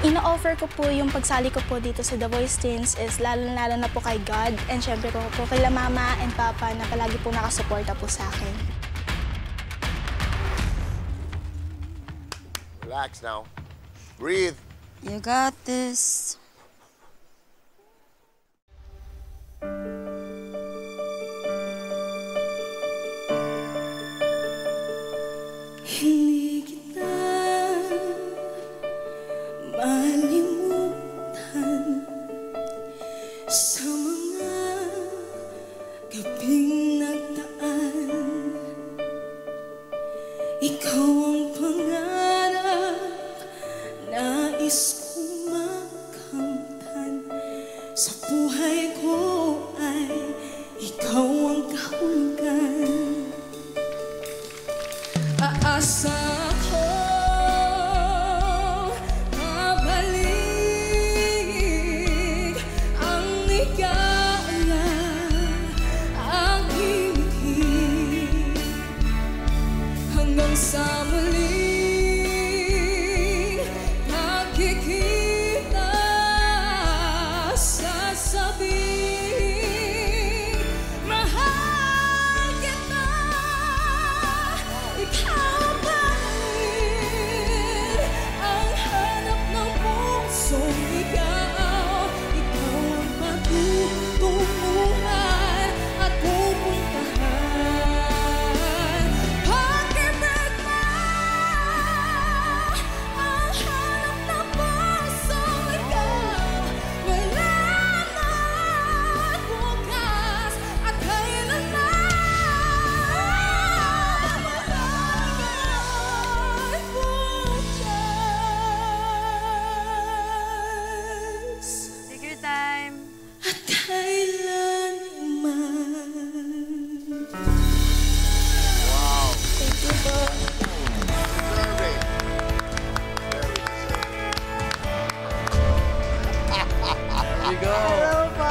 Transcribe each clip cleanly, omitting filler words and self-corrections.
Ino-offer ko po yung pagsali ko po dito sa The Voice Teens is lalo-lalo na po kay God and syempre po kay Mama and Papa na palagi po nakasuporta po sa akin. Relax now. Breathe. You got this. Hindi kita malimutan sa mga gabing nagdaan. Ikaw ang pangarap, nais kong makamtan. Sa buhay ko ay ikaw ang kahulugan. Aasa ko mabalik ang ligaya, ang himig hanggang sa muling nakikita. Sasabihin mahal kita, ikaw pa rin ang hanap ng pusong ikaw. Ikaw ang patutunguhan at pupuntahan. Pag-ibig mo ang hanap ng pusong ikaw. Wala na bukas at kailanman. Take your time. At kailanman. Wow. Thank you po. Very. There you go. Hello po.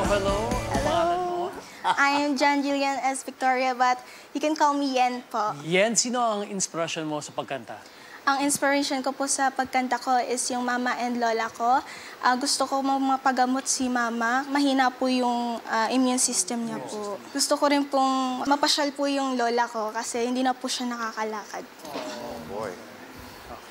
Hello. Hello. I am Jan Jillian S. Victoria, but you can call me Yen po. Yen, sino ang inspirasyon mo sa pagkanta? Ang inspiration ko po sa pagkanta ko is yung mama and lola ko. Gusto ko mapagamot si mama. Mahina po yung immune system niya po. Gusto ko rin pong mapasyal po yung lola ko kasi hindi na po siya nakakalakad. Oh, boy.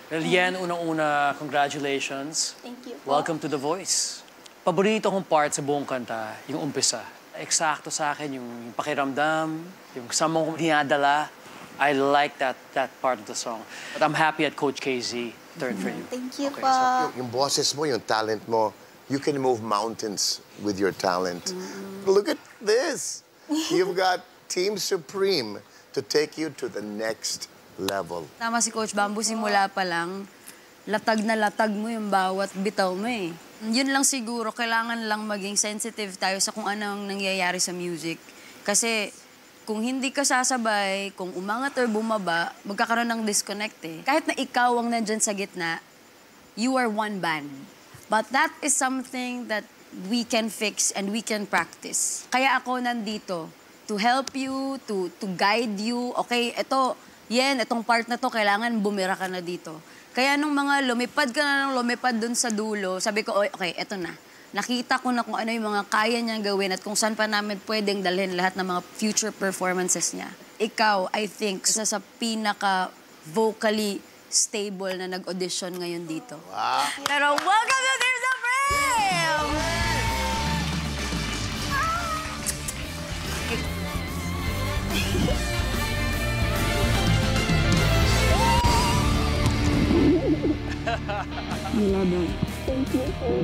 Well, Yen, unang-una, congratulations. Thank you po. Welcome to The Voice. Paborito kong part sa buong kanta, yung umpisa. Eksakto sa akin yung pakiramdam, yung saan mo dinadala. I like that part of the song. But I'm happy at Coach KZ turned for you. Thank you Okay, po. Yung boses mo, yung talent mo, you can move mountains with your talent. Look at this. You've got Team Supreme to take you to the next level. Tama si Coach Bamboo, simula pa lang, latag na latag mo yung bawat bitaw mo eh. Yun lang siguro, kailangan lang maging sensitive tayo sa kung anong nangyayari sa music. Kasi kung hindi ka sasabay, kung umangat or bumaba, magkakaroon ng disconnect eh. Kahit na ikaw ang nandyan sa gitna, you are one band. But that is something that we can fix and we can practice. Kaya ako nandito to help you, to guide you. Okay, itong part na to, kailangan bumira ka na dito. Kaya nung mga lumipad ka na lumipad dun sa dulo, sabi ko, okay, eto na. Nakita ko na kung ano yung mga kaya niyang gawin at kung saan pa namin pwedeng dalhin lahat ng mga future performances niya. Ikaw, I think, isa sa pinaka-vocally stable na nag-audition ngayon dito. Wow. Pero welcome to Team Supreme! You love it. Thank you po.